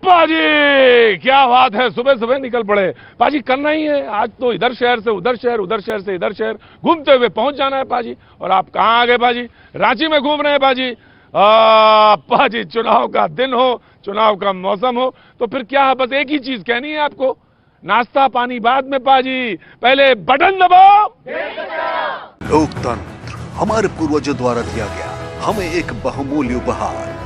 पाजी क्या बात है, सुबह सुबह निकल पड़े। पाजी करना ही है आज तो, इधर शहर से उधर शहर, उधर शहर से इधर शहर, घूमते हुए पहुंच जाना है पाजी। और आप कहां आ गए पाजी? रांची में घूम रहे हैं पाजी। पाजी चुनाव का दिन हो, चुनाव का मौसम हो, तो फिर क्या है, बस एक ही चीज कहनी है आपको, नाश्ता पानी बाद में पाजी, पहले बटन दबाओ। लोकतंत्र हमारे पूर्वजों द्वारा दिया गया हमें एक बहुमूल्य उपहार।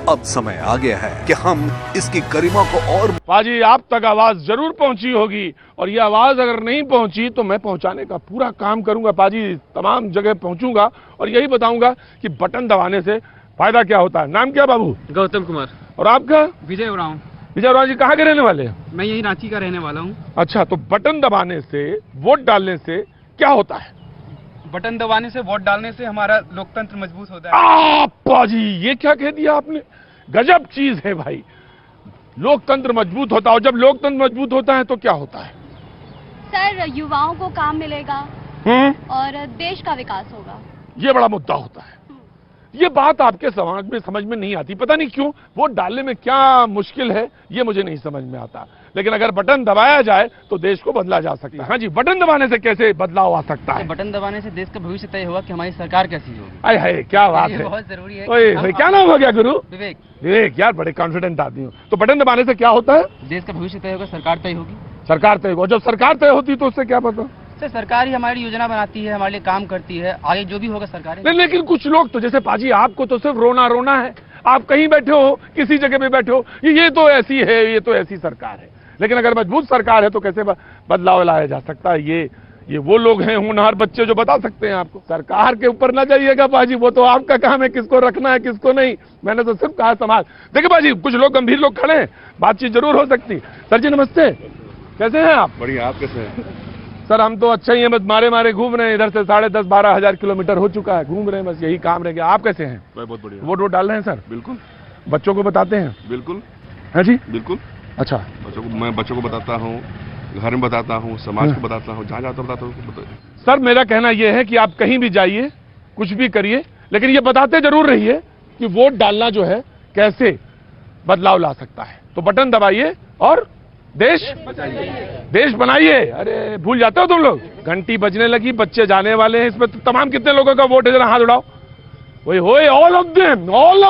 अब समय आ गया है कि हम इसकी गरिमा को और पाजी आप तक आवाज जरूर पहुंची होगी, और ये आवाज अगर नहीं पहुंची तो मैं पहुंचाने का पूरा काम करूंगा पाजी। तमाम जगह पहुंचूंगा और यही बताऊंगा कि बटन दबाने से फायदा क्या होता है। नाम क्या बाबू? गौतम कुमार। और आपका? विजय उरांव। विजय उरांव जी कहाँ के रहने वाले हैं? मैं यही रांची का रहने वाला हूँ। अच्छा, तो बटन दबाने से, वोट डालने से क्या होता है? बटन दबाने से, वोट डालने से हमारा लोकतंत्र मजबूत होता है। पाजी ये क्या कह दिया आपने, गजब चीज है भाई। लोकतंत्र मजबूत होता है, और जब लोकतंत्र मजबूत होता है तो क्या होता है? सर, युवाओं को काम मिलेगा और देश का विकास होगा। ये बड़ा मुद्दा होता है। ये बात आपके समाज में समझ में नहीं आती, पता नहीं क्यों। वोट डालने में क्या मुश्किल है ये मुझे नहीं समझ में आता, लेकिन अगर बटन दबाया जाए तो देश को बदला जा सकता है। हाँ जी, बटन दबाने से कैसे बदलाव आ सकता है? बटन दबाने से देश का भविष्य तय होगा कि हमारी सरकार कैसी होगी। अरे है, क्या बात है, बहुत जरूरी है। ओए क्या नाम हो गया गुरु? विवेक। विवेक, यार बड़े कॉन्फिडेंट आदमी हो। तो बटन दबाने से क्या होता है? देश का भविष्य तय होगा, सरकार तय होगी। सरकार तय होगा। जब सरकार तय होती तो उससे क्या पता? सर, सरकार ही हमारी योजना बनाती है, हमारे लिए काम करती है, आगे जो भी होगा सरकार ही। लेकिन कुछ लोग तो, जैसे पाजी आपको तो सिर्फ रोना रोना है, आप कहीं बैठे हो, किसी जगह पे बैठे हो, ये तो ऐसी है, ये तो ऐसी सरकार है। लेकिन अगर मजबूत सरकार है तो कैसे बदलाव लाया जा सकता है? ये वो लोग हैं होनहार बच्चे जो बता सकते हैं आपको। सरकार के ऊपर ना जाइएगा पाजी, वो तो आपका काम है किसको रखना है किसको नहीं। मैंने तो सिर्फ कहा समाज। देखिए पाजी, कुछ लोग गंभीर लोग खड़े हैं, बातचीत जरूर हो सकती। सर जी नमस्ते, कैसे हैं आप? बढ़िया, आप कैसे हैं? सर हम तो अच्छा ही हैं, बस मारे मारे घूम रहे हैं। इधर से 10,500-12 हजार किलोमीटर हो चुका है, घूम रहे हैं, बस यही काम रह गया। आप कैसे हैं? मैं बहुत बढ़िया। वोट डाल रहे हैं सर? बिल्कुल। बच्चों को बताते हैं? बिल्कुल। है जी? बिल्कुल। अच्छा, मैं बच्चों को बताता हूँ, घर में बताता हूँ, समाज को बताता हूँ, जहाँ जाता बताता हूँ। सर मेरा कहना यह है कि आप कहीं भी जाइए, कुछ भी करिए, लेकिन ये बताते जरूर रहिए कि वोट डालना जो है कैसे बदलाव ला सकता है। तो बटन दबाइए और देश बनाइए। अरे भूल जाते हो तुम लोग, घंटी बजने लगी, बच्चे जाने वाले हैं। इसमें तो तमाम कितने लोगों का वोट है, जरा हाथ उड़ाओ। वही होए, ऑल ऑफ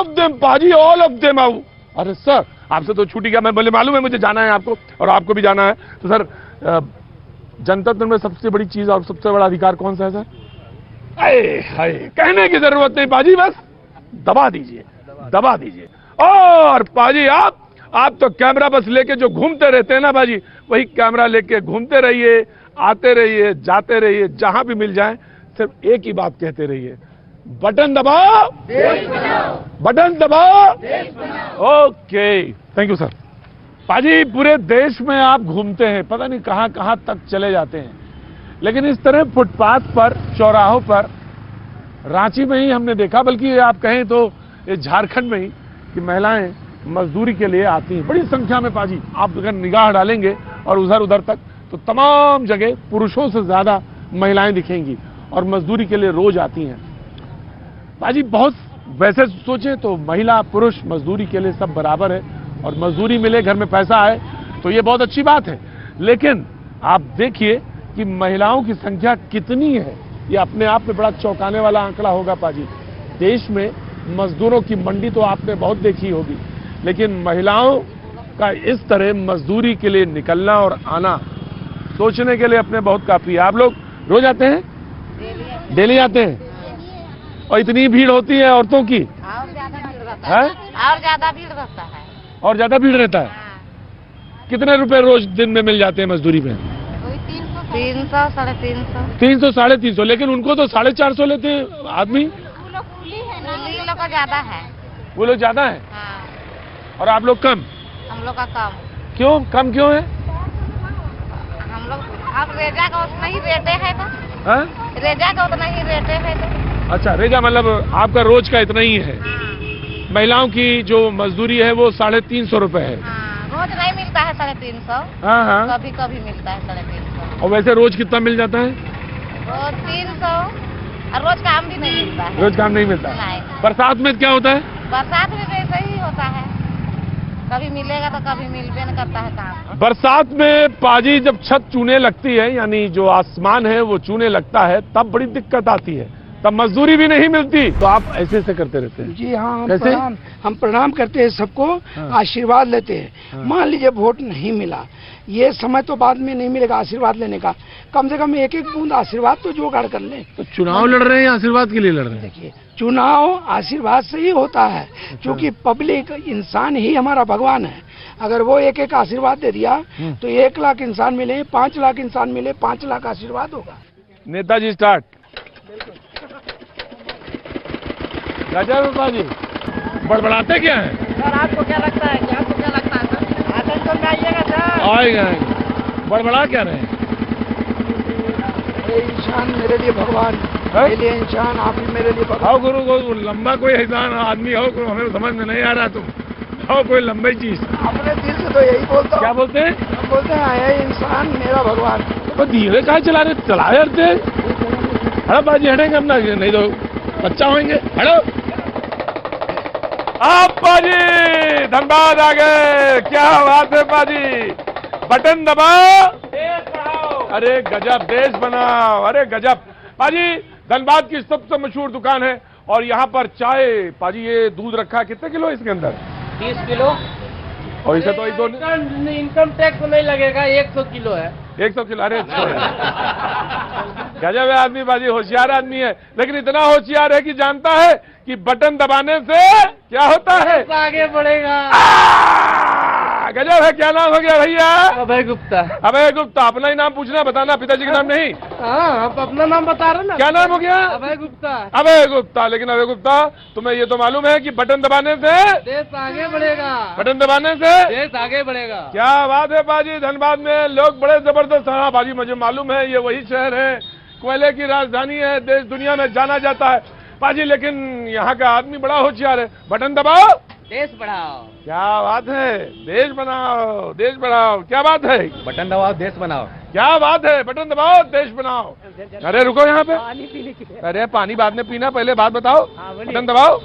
देम पाजी, ऑल ऑफ देम। अरे सर आपसे तो छूटी गया, मैं बोले मालूम है मुझे जाना है आपको, और आपको भी जाना है। तो सर जनतंत्र में सबसे बड़ी चीज और सबसे बड़ा अधिकार कौन सा है सर? हाय कहने की जरूरत नहीं पाजी, बस दबा दीजिए, दबा दीजिए। और पाजी आप तो कैमरा बस लेके जो घूमते रहते हैं ना बाजी, वही कैमरा लेके घूमते रहिए, आते रहिए, जाते रहिए, जहां भी मिल जाए सिर्फ एक ही बात कहते रहिए, बटन दबाओ देश बनाओ, बटन दबाओ देश बनाओ। Okay, thank you sir. पाजी पूरे देश में आप घूमते हैं, पता नहीं कहां कहां तक चले जाते हैं, लेकिन इस तरह फुटपाथ पर, चौराहों पर, रांची में ही हमने देखा, बल्कि आप कहें तो ये झारखंड में ही, कि महिलाएं मजदूरी के लिए आती हैं बड़ी संख्या में। पाजी आप अगर निगाह डालेंगे और उधर उधर तक, तो तमाम जगह पुरुषों से ज्यादा महिलाएं दिखेंगी और मजदूरी के लिए रोज आती हैं। पाजी बहुत, वैसे सोचें तो महिला पुरुष मजदूरी के लिए सब बराबर है, और मजदूरी मिले, घर में पैसा आए तो ये बहुत अच्छी बात है। लेकिन आप देखिए कि महिलाओं की संख्या कितनी है, ये अपने आप में बड़ा चौंकाने वाला आंकड़ा होगा पाजी। देश में मजदूरों की मंडी तो आपने बहुत देखी होगी, लेकिन महिलाओं का इस तरह मजदूरी के लिए निकलना और आना, सोचने के लिए अपने बहुत काफी है। आप लोग रोज आते हैं? डेली आते हैं। और इतनी भीड़ होती है औरतों की? और ज्यादा भीड़ रहता है। और ज्यादा भीड़ रहता है। और ज्यादा भीड़ रहता है। कितने रुपए रोज दिन में मिल जाते हैं मजदूरी में? 300, 350। 300, 350। लेकिन उनको तो 450 लेते हैं आदमी। वो लोग कुली है ना, उन लोग का ज्यादा है। वो लोग ज्यादा है? हाँ। और आप लोग कम? हम लोग का कम। क्यों कम क्यों है? हम लोग अब रेजा का उतना ही रेटे है तो। हाँ? रेजा का उतना ही रेटे है तो। अच्छा, रेजा मतलब आपका रोज का इतना ही है। महिलाओं की जो मजदूरी है वो 350 रुपए है। रोज नहीं मिलता है 350। हाँ, कभी कभी मिलता है 350। और वैसे रोज कितना मिल जाता है? रोज 300। और रोज काम भी नहीं मिलता है। रोज काम नहीं मिलता। नहीं। बरसात में क्या होता है? बरसात में वैसे ही होता है, कभी मिलेगा तो कभी मिलबे नहीं करता है काम। बरसात में पाजी जब छत चूने लगती है, यानी जो आसमान है वो चूने लगता है, तब बड़ी दिक्कत आती है, तब मजदूरी भी नहीं मिलती। तो आप ऐसे ऐसे करते रहते हैं? जी हाँ, कैसे? हम प्रणाम करते हैं सबको, आशीर्वाद लेते हैं। मान लीजिए वोट नहीं मिला, ये समय तो बाद में नहीं मिलेगा आशीर्वाद लेने का, कम से कम एक एक बूंद आशीर्वाद तो जुगाड़ कर ले। तो चुनाव लड़ रहे हैं या आशीर्वाद के लिए लड़ रहे हैं? देखिए, चुनाव आशीर्वाद से ही होता है, क्योंकि पब्लिक इंसान ही हमारा भगवान है। अगर वो एक एक आशीर्वाद दे दिया तो 1 लाख इंसान मिले, 5 लाख इंसान मिले, 5 लाख आशीर्वाद होगा। नेताजी स्टार्ट। राजा जी बड़बड़ाते क्या है? सर आपको क्या लगता है, आपको क्या लगता है सर? आतंक में आइएगा सर। आएगा, बड़बड़ा क्या रहे हैं? इंसान मेरे लिए भगवान, मेरे लिए इंसान, आप ही मेरे लिए भगवान। आओ गुरु को लंबा कोई इंसान आदमी हो, कोई हमें समझ में नहीं आ रहा, तुम आओ कोई लंबी चीज। अपने दिल से तो यही बोलता हूँ। क्या बोलते हैं? हम बोलते हैं ये इंसान मेरा भगवान। तो धीरे कहा चला रहे, चलाए हटते। हड़ो बाजी हटेंगे अपना, नहीं तो बच्चा होंगे। हड़ो आप बाजी, धनबाद आ गए, क्या बात है बाजी, बटन दबाओ, देश बढ़ाओ। अरे गजब, देश बनाओ, अरे गजब। पाजी धनबाद की सबसे मशहूर दुकान है और यहाँ पर चाय, पाजी ये दूध रखा है, कितने किलो इसके अंदर? 30 किलो। और इसे तो इनकम टैक्स तो नहीं लगेगा, 100 किलो है। 100 किलो, अरे गजब है आदमी, बाजी होशियार आदमी है, लेकिन इतना होशियार है कि जानता है कि बटन दबाने से क्या होता है, आगे बढ़ेगा। गजब है। क्या नाम हो गया भैया? अभय गुप्ता। अभय गुप्ता, अपना ही नाम पूछना, बताना, पिताजी का नाम नहीं। हाँ, आप अपना नाम बता रहे ना। क्या नाम हो गया? अभय गुप्ता। अभय गुप्ता। लेकिन अभय गुप्ता, तुम्हें ये तो मालूम है कि बटन दबाने से देश आगे बढ़ेगा, बटन दबाने से देश आगे बढ़ेगा। क्या बात है बाजी, धनबाद में लोग बड़े जबरदस्त। हाँ बाजी, मुझे मालूम है ये वही शहर है, कोयले की राजधानी है, देश दुनिया में जाना जाता है बाजी, लेकिन यहाँ का आदमी बड़ा होशियार है। बटन दबाओ, देश बढ़ाओ। क्या बात है, देश बनाओ, देश बढ़ाओ, क्या बात है, बटन दबाओ, देश बनाओ। क्या बात है, बटन दबाओ, देश बनाओ। अरे रुको यहाँ पे, पानी पीने के लिए। अरे पानी बाद में पीना, पहले बात बताओ। हाँ, बटन दबाओ,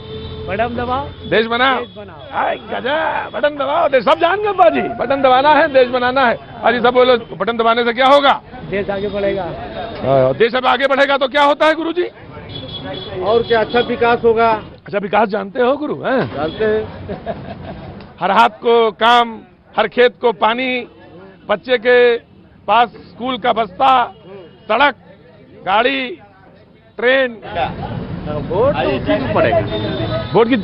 बटन दबाओ, देश बनाओ। देश बनाओ। गजब, बटन दबाओ, देश, सब जान गए बाजी, बटन दबाना है, देश बनाना है। अरे सब बोलो, बटन दबाने से क्या होगा? देश आगे बढ़ेगा। देश अब आगे बढ़ेगा तो क्या होता है गुरुजी? और क्या, अच्छा विकास होगा। अच्छा विकास जानते हो गुरु? हैं? जानते हैं। हर हाथ को काम, हर खेत को पानी, बच्चे के पास स्कूल का बस्ता, सड़क, गाड़ी, ट्रेन। वोट तो पड़ेगा,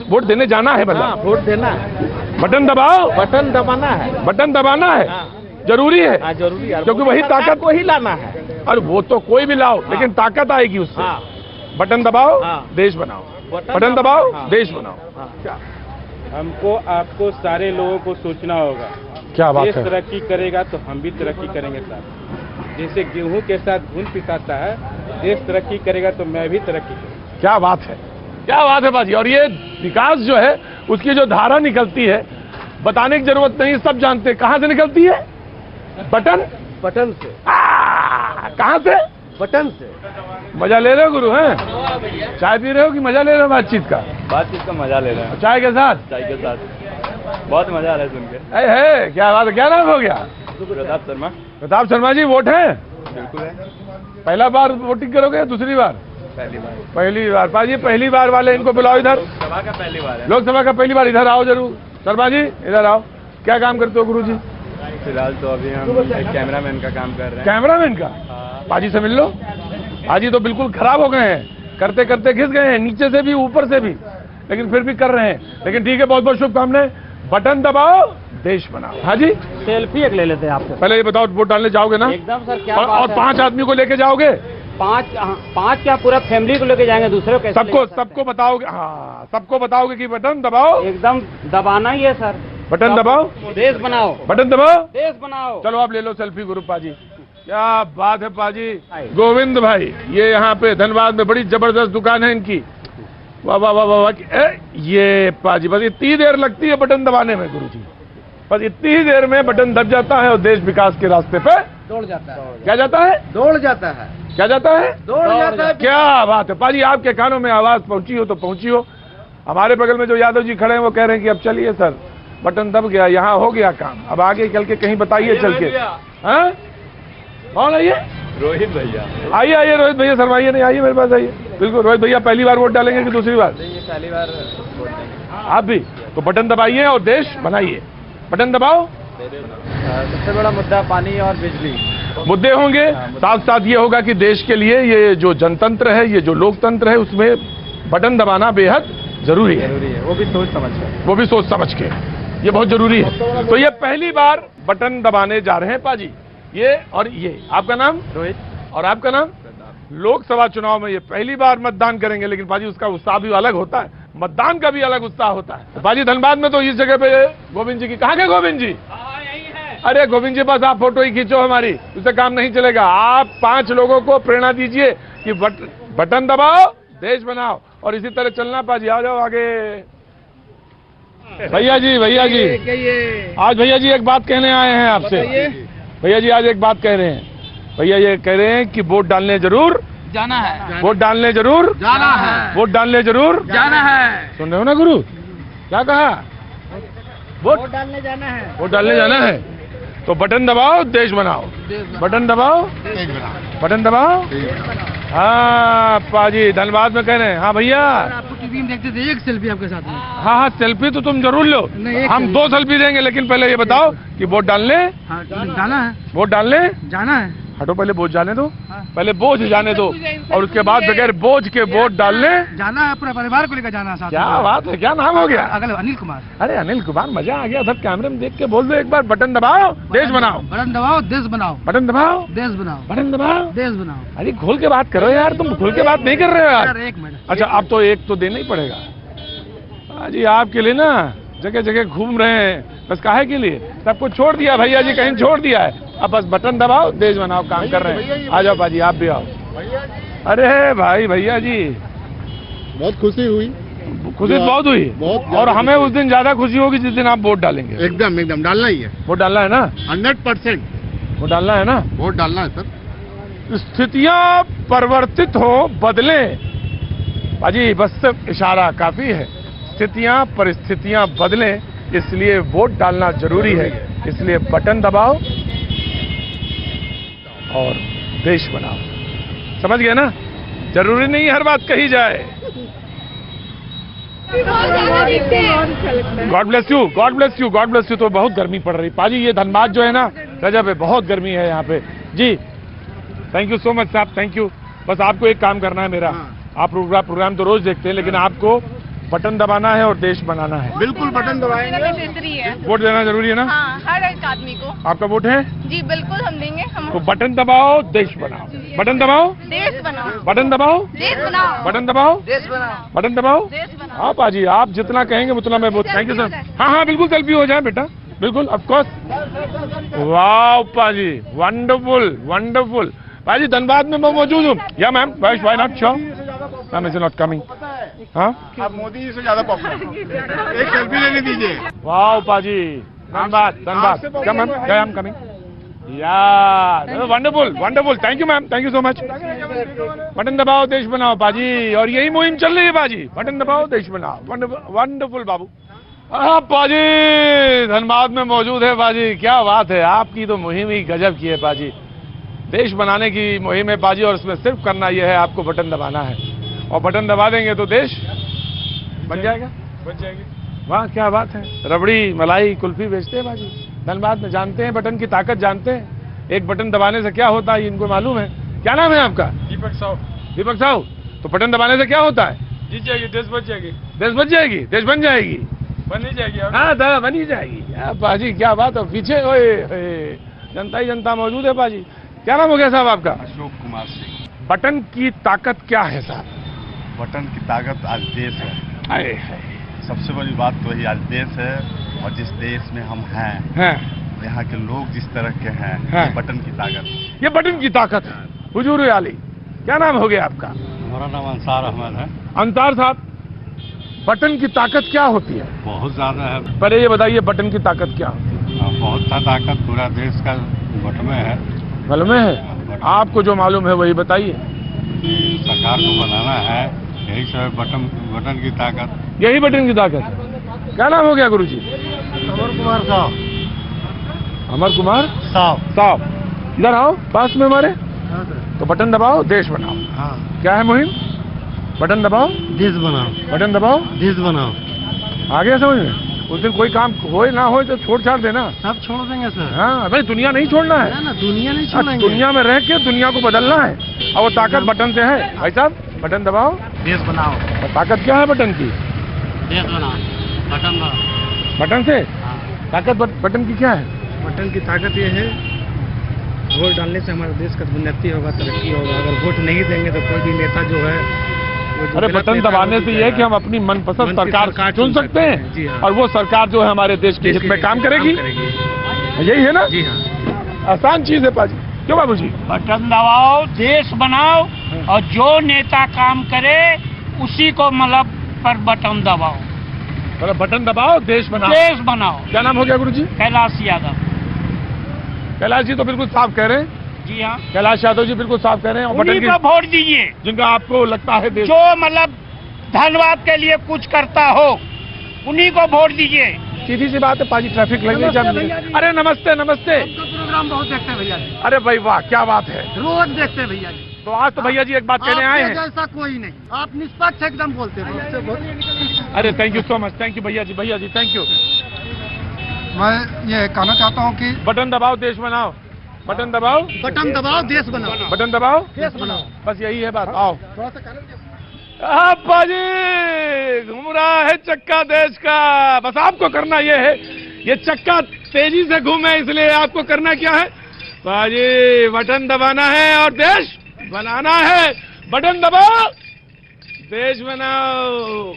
वोट देने जाना है, मतलब वोट देना है। बटन दबाओ, बटन दबाना है, बटन दबाना है। हाँ। जरूरी है। हाँ, जरूरी है, क्योंकि वही ताकत को ही लाना है। और वो तो कोई भी लाओ, लेकिन ताकत आएगी उससे। हाँ। बटन दबाओ, हाँ। देश बनाओ, बटन दबाओ, हाँ। देश बनाओ। हाँ। क्या हमको आपको सारे लोगों को सोचना होगा। क्या बात देश है? तरक्की करेगा तो हम भी तरक्की करेंगे साथ। जैसे गेहूं के साथ घुन पिसाता है, देश तरक्की करेगा तो मैं भी तरक्की करूँगा। क्या बात है, क्या बात है बाजी। और ये विकास जो है, उसकी जो धारा निकलती है, बताने की जरूरत नहीं, सब जानते हैं। कहाँ से निकलती है? बटन, बटन से। कहाँ से? बटन से। मजा ले रहे हो गुरु? हैं? चाय पी रहे हो कि मजा ले रहे हो बातचीत का? बातचीत का मजा ले रहे हैं, चाय के साथ? चाय के साथ बहुत मजा आ रहा है सुन के। है, क्या बात है, क्या नाम हो गया? प्रताप शर्मा। प्रताप शर्मा जी, वोट है? बिल्कुल है। पहला बार वोटिंग करोगे या दूसरी बार? पहली बार। पहली बार। पाजी पहली बार वाले इनको बुलाओ इधर। सभा का पहली बार है। लोकसभा का पहली बार, इधर आओ जरूर। शर्मा जी इधर आओ। क्या काम करते हो गुरु जी? फिलहाल तो अभी हम एक कैमरामैन का काम कर रहे हैं। कैमरामैन का? पाजी से मिल लो। पाजी तो बिल्कुल खराब हो गए हैं, करते करते घिस गए हैं, नीचे से भी ऊपर से भी, लेकिन फिर भी कर रहे हैं। लेकिन ठीक है, बहुत बहुत शुभकामनाएं। बटन दबाओ, देश बनाओ। हाँ जी, सेल्फी एक ले लेते हैं आपसे। पहले ये बताओ, वोट डालने जाओगे ना? एकदम सर, क्या और 5 आदमी को लेके जाओगे? 5 क्या, पूरा फैमिली को लेके जाएंगे, दूसरे को सबको बताओगे? हाँ, सबको बताओगे कि बटन दबाओ, एकदम दबाना ही है सर। बटन दबाओ, देश बनाओ, बटन दबाओ, देश बनाओ। चलो आप ले लो सेल्फी ग्रुप। पाजी क्या बात है पाजी। गोविंद भाई, ये यहाँ पे धनबाद में बड़ी जबरदस्त दुकान है इनकी। वाह वाह वाह वाह। ये पाजी, बस इतनी देर लगती है बटन दबाने में गुरुजी, बस इतनी ही देर में बटन दब जाता है और देश विकास के रास्ते पे दौड़ जाता है। क्या जाता है? दौड़ जाता है। क्या जाता है? दौड़ जाता है। क्या बात है पाजी, आपके कानों में आवाज पहुंची हो तो पहुंची हो। हमारे बगल में जो यादव जी खड़े हैं वो कह रहे हैं कि अब चलिए सर, बटन दब गया, यहाँ हो गया काम। अब आगे चल के कहीं बताइए चल के। हाँ कौन आइए? रोहित भैया। आइए आइए रोहित भैया, शर्माइए नहीं, आइए मेरे पास आइए। बिल्कुल रोहित भैया, पहली बार वोट डालेंगे कि दूसरी बार? ये पहली बार वोट देंगे। आप भी तो बटन दबाइए और देश बनाइए। बटन दबाओ। सबसे बड़ा मुद्दा पानी और बिजली मुद्दे होंगे, साथ साथ ये होगा कि देश के लिए ये जो जनतंत्र है, ये जो लोकतंत्र है, उसमें बटन दबाना बेहद जरूरी है। वो भी सोच समझ कर। वो भी सोच समझ के, ये बहुत जरूरी है। तो ये पहली बार बटन दबाने जा रहे हैं पाजी। ये और ये आपका नाम? रोहित। और आपका नाम? लोकसभा चुनाव में ये पहली बार मतदान करेंगे, लेकिन पाजी उसका उत्साह भी अलग होता है, मतदान का भी अलग उत्साह होता है। पाजी धनबाद में तो इस जगह पे गोविंद जी की, कहाँ के गोविंद जी? अरे गोविंद जी बस आप फोटो ही खींचो हमारी, उससे काम नहीं चलेगा। आप 5 लोगों को प्रेरणा दीजिए कि बटन दबाओ, देश बनाओ, और इसी तरह चलना पाजी। आ जाओ आगे। भैया जी आज भैया जी एक बात कहने आए हैं आपसे। भैया जी आज एक बात कह रहे हैं। भैया ये कह रहे हैं कि वोट डालने जरूर जाना है, वोट डालने जरूर जाना है, वोट डालने जरूर जाना है। सुन रहे हो ना गुरु, क्या कहा? वोट डालने जाना है। वोट डालने जाना है तो बटन दबाओ, देश बनाओ। बटन दबाओ, बटन दबाओ। हाँ पाजी धनबाद में कह रहे हैं। हाँ भैया, आपको टीवी में देखते थे, एक सेल्फी आपके साथ में। हाँ सेल्फी तो तुम जरूर लो, हम 2 सेल्फी देंगे, लेकिन पहले ये बताओ कि वोट डालने जाना है, वोट डालने जाना है। हटो, पहले बोझ जाने दो, पहले बोझ जाने दो, और उसके बाद बगैर बोझ के वोट डालने जाना है, पूरे परिवार को लेकर जाना है साथ। क्या बात है, क्या नाम हो गया? अगले अनिल कुमार। अरे अनिल कुमार, मजा आ गया। सब कैमरे में देख के बोल दो एक बार, बटन दबाओ, देश बनाओ। बटन दबाओ, देश बनाओ। बटन दबाओ, देश बनाओ। बटन दबाओ, देश बनाओ। अरे खोल के बात करो यार, तुम खुल के बात नहीं कर रहे हो यार। एक मिनट। अच्छा अब तो एक तो देना ही पड़ेगा जी आपके लिए ना, जगह जगह घूम रहे हैं, बस काहे के लिए? सबको छोड़ दिया भैया जी, कहीं छोड़ दिया है। अब बस बटन दबाओ, देश बनाओ, काम कर रहे हैं। आ जाओ बाजी, आप भी आओ। अरे भाई भैया जी, बहुत खुशी हुई, खुशी बहुत हुई, और हमें उस दिन ज्यादा खुशी होगी जिस दिन आप वोट डालेंगे। एकदम डालना ही है। वोट डालना है ना? 100% वोट डालना है ना? वोट डालना है सर। स्थितियां परिवर्तित हो, बदले बाजी, बस सिर्फ इशारा काफी है। स्थितियां परिस्थितियां बदले, इसलिए वोट डालना जरूरी है। इसलिए बटन दबाओ और देश बनाओ। समझ गए ना? जरूरी नहीं हर बात कही जाए। God bless you, God bless you, God bless you. तो बहुत गर्मी पड़ रही पाजी, ये धनबाद जो है ना, गजब है, बहुत गर्मी है यहाँ पे जी। थैंक यू सो मच साहब, थैंक यू। बस आपको एक काम करना है मेरा, आप प्रोग्राम तो रोज देखते हैं, लेकिन आपको बटन दबाना है और देश बनाना है। बिल्कुल बटन दबाएंगे। वोट देना जरूरी है ना? हाँ, हर एक आदमी को। आपका वोट है? जी बिल्कुल हम देंगे। हम तो बटन दबाओ, देश बनाओ। बटन दबाओ, देश बनाओ। बटन दबाओ, देश बनाओ। बटन दबाओ, देश बनाओ। बटन दबाओ। देश बनाओ। हाँ पाजी, आप जितना कहेंगे उतना मैं बहुत। Thank you sir. हाँ बिल्कुल सेल्फी हो जाए बेटा, बिल्कुल ऑफ कोर्स। वाह पाजी, वंडरफुल वंडरफुल। पाजी धनबाद में मैं मौजूद हूँ। या ma'am, why not sure ma'am, is not coming. हाँ आप मोदी जी से ज्यादा पॉपुलर, एक सेल्फी लेने दीजिए। वाह पाजी, धनबाद धनबाद। क्या मैम, क्या आई एम कमिंग। यार wonderful wonderful, thank you ma'am, thank you so much. Button दबाओ, देश बनाओ पाजी, और यही मुहिम चल रही है पाजी। बटन दबाओ, देश बनाओ। वंडरफुल बाबू। हाँ पाजी धनबाद में मौजूद है पाजी, क्या बात है, आपकी तो मुहिम ही गजब की है पाजी। देश बनाने की मुहिम है पाजी, और इसमें सिर्फ करना यह है, आपको बटन दबाना है, और बटन दबा देंगे तो देश बन जाएगा, बन जाएगी। वाह क्या बात है। रबड़ी मलाई कुल्फी बेचते हैं बाजी धनबाद में, जानते हैं बटन की ताकत, जानते हैं एक बटन दबाने से क्या होता है, इनको मालूम है। क्या नाम है आपका? दीपक साहू। दीपक साहू, तो बटन दबाने से क्या होता है? जीत जाएगी, देश बच जाएगी। देश बच जाएगी, देश बन जाएगी, बन ही जाएगी। हाँ बन ही जाएगी। बाजी क्या बात है, पीछे ओए जनता ही जनता मौजूद है बाजी। क्या नाम हो गया साहब आपका? अशोक कुमार सिंह। बटन की ताकत क्या है साहब? बटन की ताकत आज देश है। आए है, सबसे बड़ी बात तो वही, आज देश है, और जिस देश में हम हैं, यहाँ के लोग जिस तरह के हैं, हाँ। ये बटन की ताकत। ये बटन की ताकत है। हुजूर आली, क्या नाम हो गया आपका? हमारा नाम अंसार अहमद है। अंसार साहब, बटन की ताकत क्या होती है? बहुत ज्यादा है। पहले ये बताइए बटन की ताकत क्या होती है? बहुत सा ताकत पूरा देश का बट में है। मालूम है? आपको जो मालूम है वही बताइए। सरकार को बनाना है, यही सब बटन की ताकत। यही बटन की ताकत है। क्या नाम हो गया गुरुजी? अमर कुमार साहब। अमर कुमार साहब। साहब इधर आओ पास में हमारे। तो बटन दबाओ, देश बनाओ। हाँ। क्या है मुहिम? बटन दबाओ, देश बनाओ। बटन दबाओ, देश बनाओ। आ गया समझ में? उस दिन कोई काम हो ना हो तो छोड़ छाड़ देना। सब छोड़ देंगे सर। हाँ भाई, दुनिया नहीं छोड़ना है ना, दुनिया नहीं छोड़ेंगे। दुनिया में रह के दुनिया को बदलना है, और वो ताकत बटन से है। भाई साहब बटन दबाओ, देश बनाओ। और ताकत क्या है बटन की? देश बनाओ, बटन दबाओ। बटन से ताकत बटन की क्या है? बटन की ताकत ये है, वोट डालने से हमारे देश का उन्नति होगा, तरक्की होगा। अगर वोट नहीं देंगे तो कोई भी नेता जो है, अरे बटन दबाने से ये है कि हम अपनी मनपसंद सरकार चुन सकते हैं, और वो सरकार जो है हमारे देश के हित में काम करेगी। यही है ना? जी हाँ। आसान चीज है पाजी, क्यों बाबू जी? बटन दबाओ, देश बनाओ, और जो नेता काम करे उसी को मतलब पर बटन दबाओ। मतलब बटन दबाओ, देश बनाओ। देश बनाओ। क्या नाम हो गया गुरुजी? कैलाश यादव। कैलाश जी तो बिल्कुल साफ कह रहे हैं। जी हाँ, कैलाश यादव जी बिल्कुल साफ कह रहे हैं। और उन्हीं को वोट दीजिए जिनका आपको लगता है देश जो मतलब धन्यवाद के लिए कुछ करता हो, उन्हीं को वोट दीजिए। सीधी सी बात है पाजी, ट्रैफिक लगने चाहिए। अरे नमस्ते नमस्ते। प्रोग्राम बहुत देखते हैं भैया जी। अरे भाई वाह, क्या बात है। रोज देखते हैं भैया जी। तो आज तो भैया जी एक बात कहने आए हैं। ऐसा कोई नहीं, आप निष्पक्ष एकदम बोलते हैं। अरे thank you so much, thank you भैया जी, थैंक यू। मैं ये कहना चाहता हूँ कि बटन दबाओ, देश बनाओ। बटन दबाओ, बटन दबाओ, देश बनाओ। बटन दबाओ, देश बनाओ। बस यही है बात। आओ थोड़ा सा पाजी, घूम रहा है चक्का देश का। बस आपको करना ये है, ये चक्का तेजी से घूमे, इसलिए आपको करना क्या है पाजी? बटन दबाना है और देश बनाना है। बटन दबाओ, देश बनाओ।